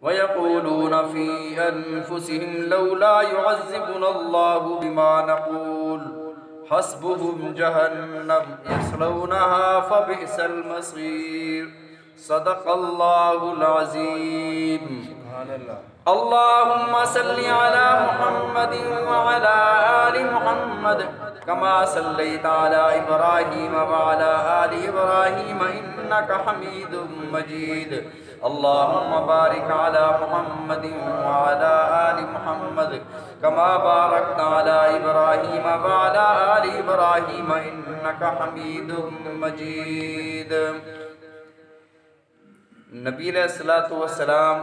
वयक़ूलून फ़ी अनफ़ुसिहिम लौला युअज़्ज़िबुनल्लाहु बिमा नक़ूल हस्बुहुम जहन्नम यस्लौनहा फ़बिअसल मसीर। सदक़ल्लाहुल अज़ीम। अल्लाहुम्मा सल्लि अला मुहम्मदिन व अला आलि मुहम्मद कमा सल्लैता अला इब्राहीम व अला आलि इब्राहीम इन्नका हमीदुम मजीद। अल्लाहुम्मा बारिक अला मुहम्मदिन व अला आलि मुहम्मद कमा बारकता अला इब्राहीम व अला आलि इब्राहीम इन्नका हमीदुम मजीद। नबी अलैहिस्सलातु वस्सलाम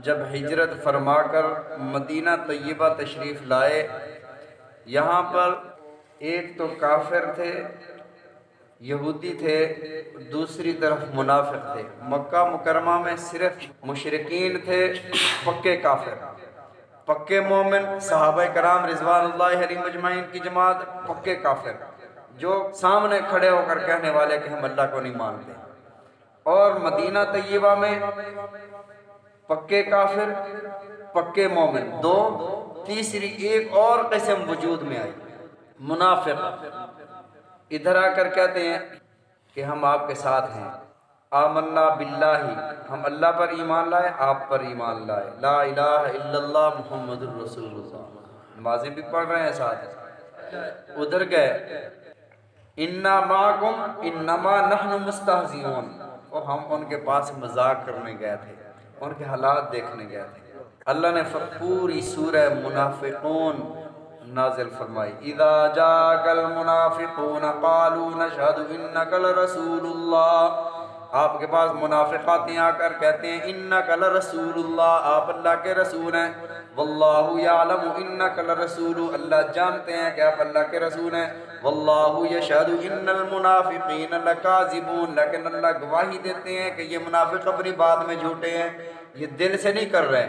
जब हिजरत फरमाकर मदीना तय्यबा तशरीफ़ लाए, यहाँ पर एक तो काफिर थे, यहूदी थे, दूसरी तरफ मुनाफिक थे। मक्का मुकरमा में सिर्फ मुशरिकीन थे, पक्के काफिर, पक्के मोमिन सहाबा कराम रिज़वानुल्लाहि अलैहिम अजमाइन की जमात, पक्के काफिर जो सामने खड़े होकर कहने वाले कि हम अल्लाह को नहीं मानते। और मदीना तय्यबा में पक्के काफिर, पक्के मोमिन दो, तीसरी एक और किस्म वजूद में आई, मुनाफिक। इधर आकर कहते हैं कि हम आपके साथ हैं, आमन्ना बिल्लाही, हम अल्लाह पर ईमान लाए, आप पर ईमान लाए, ला इलाहा इल्लल्लाह मुहम्मदुर रसूलुल्लाह, नमाज़ें भी पढ़ रहे हैं साथ। उधर गए, इन्ना माकुम इन्नमा नहनु मुस्तहज़िऊन, और हम उनके पास मजाक करने गए थे, उनके हालात देखने गए थे। अल्लाह ने पूरी सूरह मुनाफिकून नाजिल फरमाई, इज़ा जाकल मुनाफिकून क़ालू नशहदु इन्नका लरसूलुल्लाह, आपके पास मुनाफिकातें आकर कहते हैं इन्नका लरसूलुल्लाह, आप अल्लाह के रसूल हैं। वल्लाहु यअलमु इन्नका लरसूलु, अल्लाह जानते हैं कि आप अल्लाह के रसूल हैं। वल्लाहु यशहदु इन्नल मुनाफिकीन लकाज़िबून, लेकिन अल्लाह गवाही देते हैं कि ये मुनाफिक अपनी बात में झूठे हैं, ये दिल से नहीं कर रहे।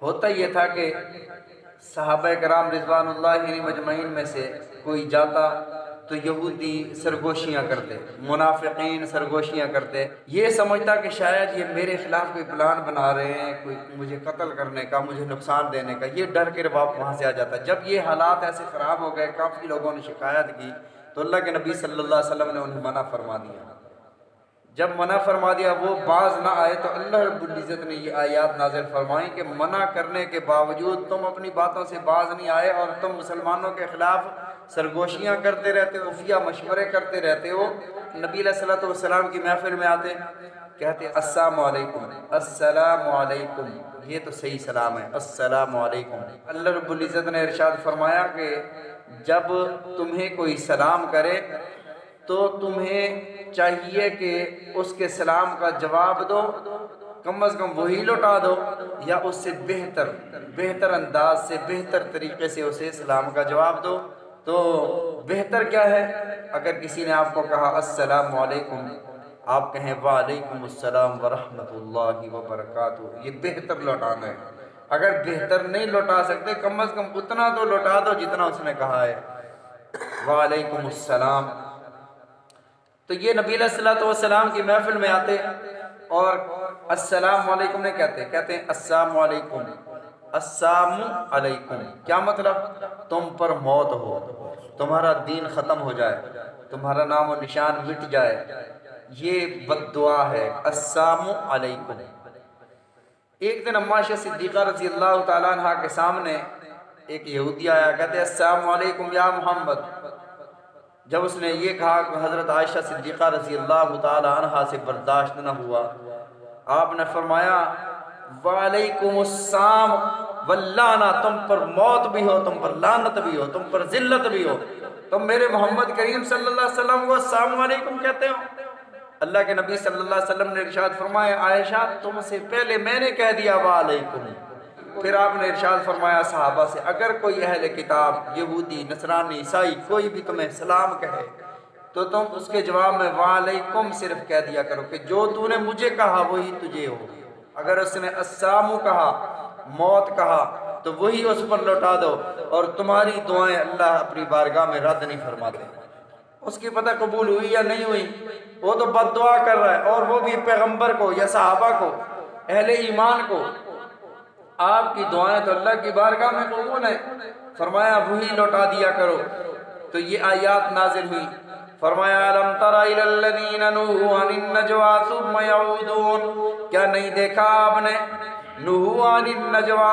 होता ये था कि सहाबा कराम रिज़वानुल्लाहि अलैहिम अजमईन में से कोई जाता तो यहूदी सरगोशियाँ करते, मुनाफिकीन सरगोशियाँ करते, ये समझता कि शायद ये मेरे ख़िलाफ़ कोई प्लान बना रहे हैं, कोई मुझे कत्ल करने का, मुझे नुकसान देने का, ये डर के वहाँ से आ जाता। जब ये हालात ऐसे ख़राब हो गए, काफ़ी लोगों ने शिकायत की, तो अल्लाह के नबी सल्लल्लाहु अलैहि वसल्लम ने उन्हें मना फरमा दिया। जब मना फरमा दिया, वो बाज ना आए, तो अल्लाह रब्बुल इज़्ज़त ने ये आयात नाज़िल फरमाई कि मना करने के बावजूद तुम अपनी बातों से बाज नहीं आए और तुम मुसलमानों के ख़िलाफ़ सरगोशियाँ करते रहते हो, खुफिया मशवरे करते रहते हो। नबी अलैहिस्सलातु वस्सलाम की महफिल में आते, कहते अस्सलामु अलैकुम, अस्सलामु अलैकुम, ये तो सही सलाम है, अस्सलामु अलैकुम। अल्लाह रब्बुल इज़्ज़त ने इरशाद फरमाया कि जब तुम्हें कोई सलाम करे तो तुम्हें चाहिए कि उसके सलाम का जवाब दो, कम अज़ कम वही लौटा दो, या उससे बेहतर अंदाज से, बेहतर तरीके से उसे सलाम का जवाब दो। तो बेहतर क्या है? अगर किसी ने आपको कहा अस्सलामु अलैकुम, आप कहें वालेकुमुस्सलाम व रहमतुल्लाहि व बरकातुहू, ये बेहतर लौटाना है। अगर बेहतर नहीं लौटा सकते, कम अज़ कम उतना तो लौटा दो जितना उसने कहा है, वालेकुमुस्सलाम। तो ये नबी अलैहिस्सलातु वस्सलाम की महफिल में आते और अस्सलामु अलैकुम नहीं कहते हैं अस्सलामु अलैकुम, अस्सलामु अलैकुम। क्या मतलब? तुम पर मौत हो, तुम्हारा दीन ख़त्म हो जाए, तुम्हारा नाम और निशान मिट जाए, ये बद्दुआ है, अस्सलामु अलैकुम। एक दिन अम्मा आयशा सिद्दीक़ा रज़ी अल्लाह ताला अन्हा के सामने एक यहूदी आया, कहते अस्सलामु अलैकुम या मोहम्मद। जब उसने ये कहा कि हज़रत आयशा सिद्दीक़ा रज़ी अल्लाह ताला अन्हा से बर्दाश्त न हुआ, आपने फरमाया वालेकुमुस्सलाम वल्लाना, तुम पर मौत भी हो, तुम पर लानत भी हो, तुम पर ज़िल्लत भी हो, तुम मेरे मोहम्मद करीम सल्लल्लाहु अलैहि वसल्लम को अस्सलामु अलैकुम कहते हो। अल्लाह के नबी सल्लल्लाहु अलैहि वसल्लम ने इरशाद फरमाया आयशा तुमसे पहले मैंने कह दिया वालेकुम। फिर आपने इरशाद फरमाया सहाबा से, अगर कोई अहले किताब, यहूदी, नसरानी, ईसाई कोई भी तुम्हें सलाम कहे तो तुम उसके जवाब में वालेकुम सिर्फ कह दिया करो कि जो तूने मुझे कहा वही तुझे हो। अगर उसने अस्सलामु कहा, मौत कहा, तो वही उस पर लौटा दो, और तुम्हारी दुआएं अल्लाह अपनी बारगाह में रद्द नहीं फरमाते। उसकी पता कबूल हुई या नहीं हुई, वो तो बद्दुआ कर रहा है, और वो भी पैगंबर को या सहाबा को। अहले ईमान को आपकी दुआएं तो अल्लाह की बारगाह में कबूल है, फरमाया वही लौटा दिया करो। तो ये आयात नाजिल हुई, फरमाया अलम तरा इलल्लज़ीना नूहू अनिन नजवा सुम्मा यऊदून, क्या नहीं देखा आपने नूहू अनिन नजवा,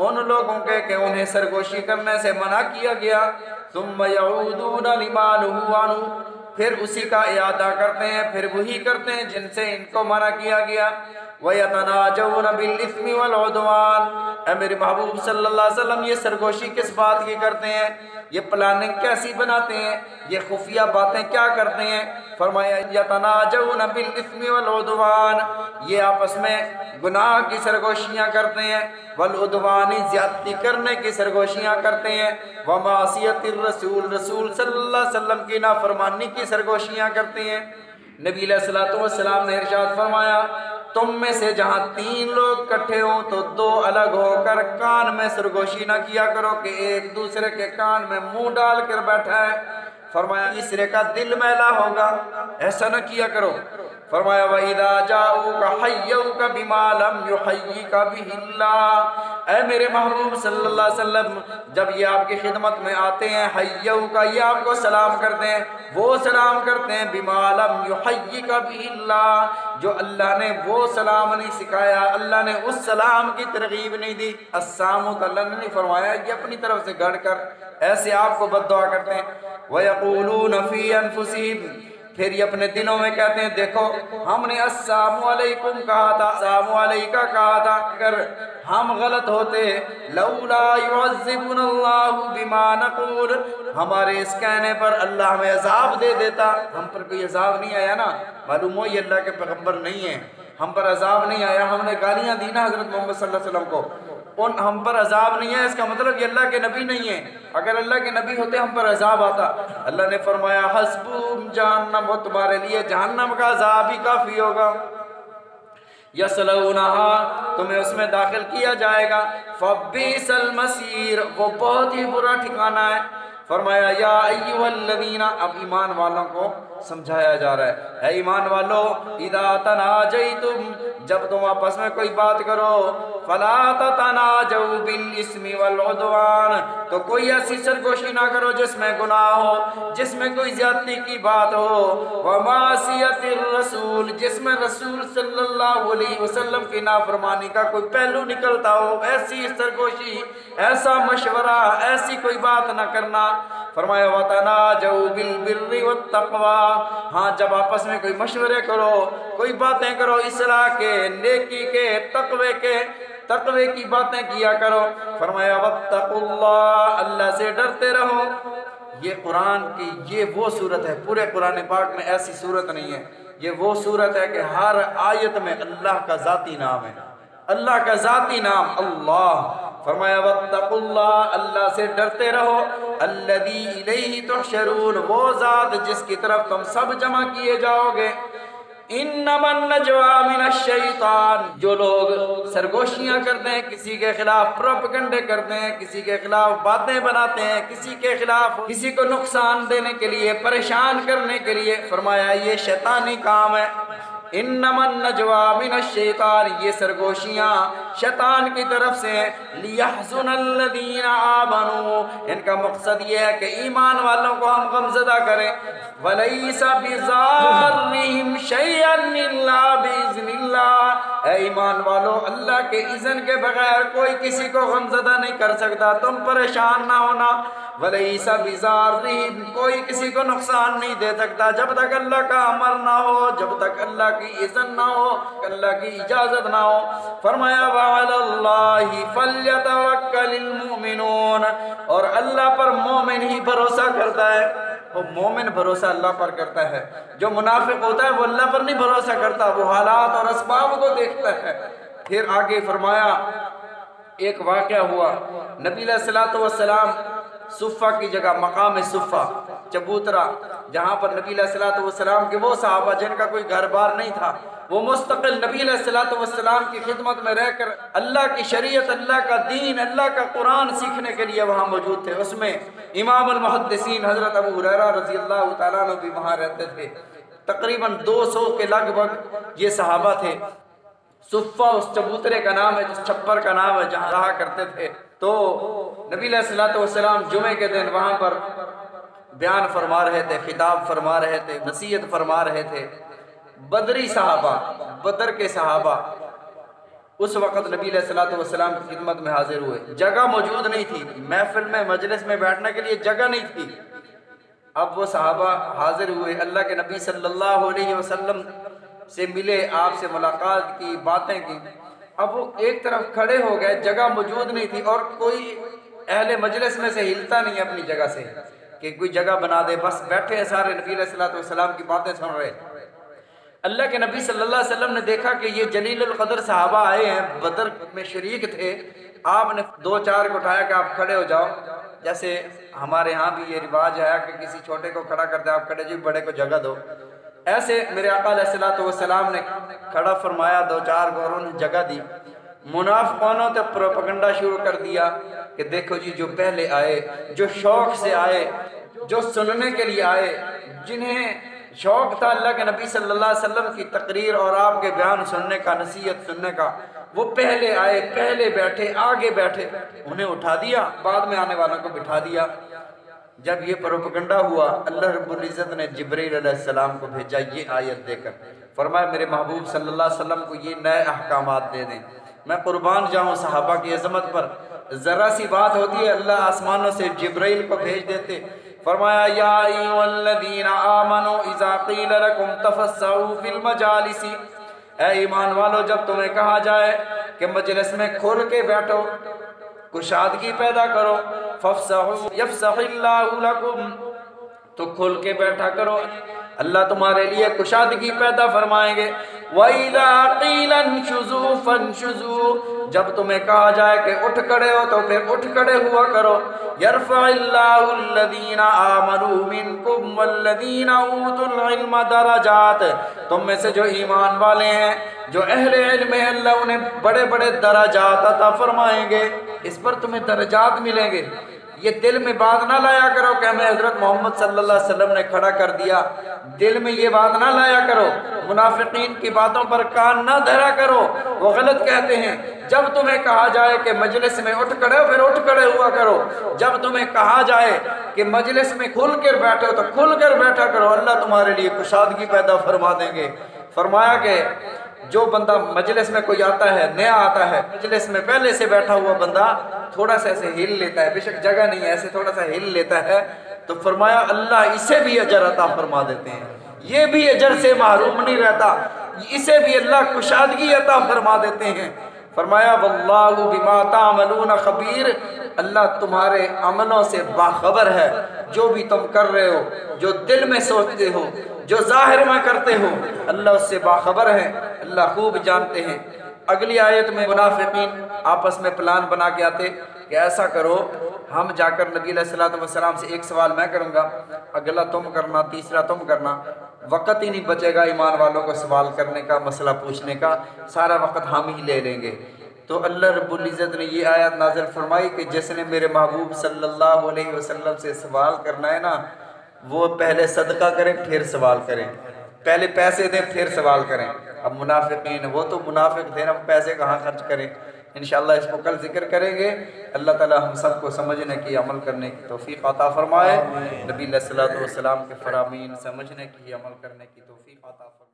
उन लोगों के कि उन्हें सरगोशी करने से मना किया गया, सुम्मा यऊदून लिमा नूहू अन्हु, फिर उसी का इरादा करते हैं, फिर वही करते हैं जिनसे इनको मना किया गया। वयतनाजऊन बिल इस्मि वल उद्वान, ऐ मेरे महबूब सल्लल्लाहु अलैहि वसल्लम ये सरगोशी किस बात की करते हैं, ये प्लानिंग कैसी बनाते हैं, ये खुफिया बातें क्या करते हैं। फरमाया यतनाजऊन बिल इस्मि वल उद्वान, ये आपस में गुनाह की सरगोशियाँ करते हैं, वल उद्वानी ज्यादती करने की सरगोशियाँ करते हैं, व मासियतिर रसूल, रसूल सल्लल्लाहु अलैहि वसल्लम की नाफरमानी की सरगोशियाँ करते हैं। नबी अलैहिस्सलातु वस्सलाम ने इरशाद फरमाया, तुम में से जहाँ 3 लोग इकट्ठे हों तो 2 अलग होकर कान में सरगोशी ना किया करो कि एक दूसरे के कान में मुंह डाल कर बैठा है। फरमाया तीसरे का दिल मैला होगा, ऐसा न किया करो। फरमाया वइदा जाऊका हय्युका बिमा लम युहय्यिका बिहिल्लाह, ऐ मेरे महबूब सल्लल्लाहु अलैहि वसल्लम जब ये आपकी खिदमत में आते हैं, हय्युका ये आपको सलाम करते हैं, वो सलाम करते हैं बिमा लम युहय्यिका बिहिल्लाह, जो अल्लाह ने वो सलाम नहीं सिखाया, अल्लाह ने उस सलाम की तरगीब नहीं दी। अस्सलाम तो अल्लाह ने नहीं फरमाया, ये अपनी तरफ से गढ़ कर ऐसे आपको बद्दुआ करते हैं। वयक़ूलून फ़ी अनफ़ुसिहिम, फिर ये अपने दिलों में कहते हैं देखो हमने अस्सलामु अलैकुम कहा था, अस्सलामु अलैका कहा था, अगर हम गलत होते लौला युअज़्ज़िबुनल्लाहु बिमा नक़ूल, हमारे इस कहने पर अल्लाह हमें अज़ाब दे देता। हम पर कोई अज़ाब नहीं आया ना, मालूम हो ये अल्लाह के पैगम्बर नहीं है, हम पर अज़ाब नहीं आया, हमने गालियाँ दी ना हज़रत मोहम्मद सल्लल्लाहु अलैहि वसल्लम को, उन हम पर अज़ाब नहीं है, इसका मतलब ये अल्लाह के नबी नहीं है। अगर अल्लाह के नबी होते हम पर अज़ाब आता। अल्लाह ने फरमाया हस्बुम जहन्नम, वो तुम्हारे लिए जहन्नम का अज़ाब ही काफ़ी होगा। यसलऊनहा, तुम्हें उसमें दाखिल किया जाएगा, फबिसल मसीर, वो बहुत ही बुरा ठिकाना है। फरमाया या अय्युहल्लज़ीना, अब ईमान वालों को समझाया जा रहा है, ईमान वालों इदा तनाजयतुम, जब तुम आपस में कोई बात करो, फला तनाजऊ बिल इस्मि वल उद्वान, तो कोई ऐसी सरगोशी ना करो जिसमें गुनाह हो, जिसमें कोई ज्यादती की बात हो, व मासियतिर रसूल, जिसमें रसूल सल्लल्लाहु अलैहि वसल्लम की नाफरमानी का कोई पहलू निकलता हो, ऐसी सरगोशी, ऐसा मशवरा, ऐसी कोई बात ना करना। फरमाया वतनाजऊ बिल बिर्रि वत तक़वा, हाँ जब आपस में कोई मशवरे करो, कोई बातें करो इस्लाह के, नेकी के, तक़वे की बातें किया करो। फरमाया वत्तक़ुल्लाह, अल्लाह से डरते रहो। ये कुरान की ये वो सूरत है, पूरे कुरान पाक में ऐसी सूरत नहीं है। ये वो सूरत है कि हर आयत में अल्लाह का ज़ाती नाम है, अल्लाह का ज़ाती नाम अल्लाह। फरमाया वत्तक़ुल्लाह, अल्लाह से डरते रहो, अल्लज़ी इलैहि तुहशरून, वो ज़ात जिसकी तरफ तुम सब जमा किए जाओगे। इन्नमन नजवा मिनश शैतान, जो लोग सरगोशियाँ करते हैं, किसी के खिलाफ प्रोपेगेंडे करते हैं, किसी के खिलाफ बातें बनाते हैं, किसी के खिलाफ किसी को नुकसान देने के लिए, परेशान करने के लिए, फरमाया ये शैतानी काम है। इन्नमन नजवा मिनश शैतान, ये सरगोशियाँ शैतान की तरफ से, लियहज़ुनल्लज़ीना आमनू, इनका मकसद ये है कि ईमान वालों को हम गमज़दा करें। वलैसा बिज़ारिहिम शैअन इल्ला बिइज़्निल्लाह, ऐ ईमान वालों अल्लाह के इज़्न के बगैर कोई किसी को गमज़दा नहीं कर सकता, तुम परेशान ना होना। वलैसा बिज़ारिहिम, कोई किसी को नुकसान नहीं दे सकता जब तक अल्लाह का अमर ना हो, जब तक अल्लाह की इज़्न ना हो, अल्लाह की इजाज़त ना हो। फरमाया वअलल्लाहि फल्यतवक्कलिल मुमिनून, और अल्लाह पर मोमिन ही भरोसा करता है। वो मोमिन भरोसा अल्लाह पर करता है, जो मुनाफिक होता है वो अल्लाह पर नहीं भरोसा करता, वो हालात और असबाब को देखता है। फिर आगे फरमाया एक वाक़या हुआ, नबी अलैहिस्सलातु वस्सलाम सुफ़ा की जगह, मकाम सुफ़ा चबूतरा, जहाँ पर नबी अलैहिस्सलातु वस्सलाम के वो सहाबा जिनका कोई घर बार नहीं था, वो मुस्तकिल नबी अलैहिस्सलातु वस्सलाम की खिदमत में रहकर अल्लाह की शरीयत, अल्लाह का दीन, अल्लाह का कुरान सीखने के लिए वहाँ मौजूद थे। उसमें इमाम अल मुहद्दिसीन हज़रत अबू हुरैरा रज़ियल्लाहु ताला अन्हु भी वहाँ रहते थे। तकरीबन 200 के लगभग ये सहाबा थे। सुफ़ा उस चबूतरे का नाम है, जिस छप्पर का नाम है जहाँ रहा करते थे। तो नबी अलैहिस्सलातु वस्सलाम जुमे के दिन वहाँ पर बयान फरमा रहे थे, खिताब फरमा रहे थे, नसीहत फरमा रहे थे। बदरी सहाबा, बदर के सहाबा उस वक़्त नबी अलैहिस्सलातु वस्सलाम की खिदमत में हाजिर हुए। जगह मौजूद नहीं थी, महफिल में मजलिस में बैठने के लिए जगह नहीं थी। अब वो सहाबा हाजिर हुए, अल्लाह के नबी सल्लल्लाहु अलैहि वसल्लम से मिले, आपसे मुलाकात की, बातें की। अब वो एक तरफ खड़े हो गए, जगह मौजूद नहीं थी और कोई अहले मजलिस में से हिलता नहीं अपनी जगह से कि कोई जगह बना दे, बस बैठे हैं सारे, नबी अलैहिस्सलातु वस्सलाम की बातें सुन रहे। अल्लाह के नबी सल्लल्लाहु अलैहि वसल्लम ने देखा कि ये जलीलुल क़द्र सहाबा आए हैं, बदर में शरीक थे। आपने दो चार को उठाया कि आप खड़े हो जाओ। जैसे हमारे यहाँ भी ये रिवाज है कि किसी छोटे को खड़ा करते, आप खड़े, जी बड़े को जगह दो। ऐसे मेरे आका अलैहिस्सलातु वस्सलाम ने खड़ा फरमाया दो चार को और उन्हें जगह दी। मुनाफिकों ने प्रोपेगेंडा शुरू कर दिया कि देखो जी, जो पहले आए, जो शौक से आए, जो सुनने के लिए आए, जिन्हें शौक था अल्लाह के नबी सल्लल्लाहु अलैहि वसल्लम की तकरीर और आपके बयान सुनने का, नसीहत सुनने का, वो पहले आए, पहले बैठे, आगे बैठे, उन्हें उठा दिया, बाद में आने वालों को बिठा दिया। जब ये प्रोपेगेंडा हुआ, अल्लाह रब्बुल इज़्ज़त ने जिब्रील अलैहिस्सलाम को भेजा ये आयत देकर, फरमाया मेरे महबूब सल्लल्लाहु अलैहि वसल्लम को ये नए अहकामात दे दें। मैं कुर्बान जाऊँ सहाबा की अज़मत पर, ज़रा सी बात होती है अल्लाह आसमानों से जिब्रील को भेज देते। फरमाया या अय्युहल्लज़ीना आमनू इज़ा क़ील लकुम तफ़स्सहू फिल मजालिसी, ऐ ईमान वालो, जब तुम्हें कहा जाए कि मजलिस में खुल के बैठो, कुशादगी पैदा करो, फफ़सहू यफ़सहिल्लाहु लकुम, तो खुल के बैठा करो, अल्लाह तुम्हारे लिए कुशादगी पैदा फरमाएंगे। वइज़ा क़ील अंशुज़ू फ़ंशुज़ू, जब तुम्हें कहा जाए कि उठ खड़े हो तो फिर उठ खड़े हुआ करो। यरफ़इल्लाहु अल्लज़ीना आमनू मिनकुम वल्लज़ीना ऊतुल इल्म दरजात, तुम में से जो ईमान वाले हैं, जो अहले इल्म है, अल्लाह उन्हें बड़े बड़े दरजात अता फरमाएंगे। इस पर तुम्हें दरजात मिलेंगे। ये दिल में बात ना लाया करो कि हमें हज़रत मोहम्मद सल्लल्लाहु अलैहि वसल्लम ने खड़ा कर दिया, दिल में ये बात ना लाया करो, मुनाफिकीन की बातों पर कान ना धरा करो, वो गलत कहते हैं। जब तुम्हें कहा जाए कि मजलिस में उठ खड़े हो, फिर उठ खड़े हुआ करो। जब तुम्हें कहा जाए कि मजलिस में खुल कर बैठो तो खुल कर बैठा करो, अल्लाह तुम्हारे लिए कुशादगी पैदा फरमा देंगे। फरमाया कि जो बंदा मजलिस में कोई आता है, नया आता है, मजलिस में पहले से बैठा हुआ बंदा थोड़ा सा ऐसे हिल लेता है, बेशक जगह नहीं है, ऐसे थोड़ा सा हिल लेता है, तो फरमाया अल्लाह इसे भी अजर अता फरमा देते हैं, ये भी अजर से महरूम नहीं रहता, इसे भी अल्लाह कुशादगी अता फरमा देते हैं। फरमाया वल्लाहु बिमा तामलून खबीर, अल्लाह तुम्हारे अमलों से बाखबर है। जो भी तुम कर रहे हो, जो दिल में सोचते हो, जो जाहिर में करते हो, अल्लाह उससे बाखबर है, अल्लाह खूब जानते हैं। अगली आयत में मुनाफिकीन आपस में प्लान बना के आते कि ऐसा करो, हम जाकर नबी अलैहिस्सलातु वस्सलाम से एक सवाल मैं करूँगा, अगला तुम करना, तीसरा तुम करना। वक़्त ही नहीं बचेगा ईमान वालों को सवाल करने का, मसला पूछने का, सारा वक़्त हम ही ले लेंगे। तो अल्लाह रब्बुल इज़्ज़त ने ये आयत नाज़िल फरमाई कि जिसने मेरे महबूब सल्लल्लाहु अलैहि वसल्लम से सवाल करना है ना, वो पहले सदका करें फिर सवाल करें, पहले पैसे दें फिर सवाल करें। अब मुनाफिकीन, वो तो मुनाफिक थे ना, पैसे कहाँ खर्च करें। इंशाअल्लाह इसको कल जिक्र करेंगे। अल्लाह ताला हम सबको समझने की, अमल करने की तौफीक अता फरमाए। नबी अलैहिस्सलातु वस्सलाम के फरामीन समझने की, अमल करने की तौफीक अता फरमाए।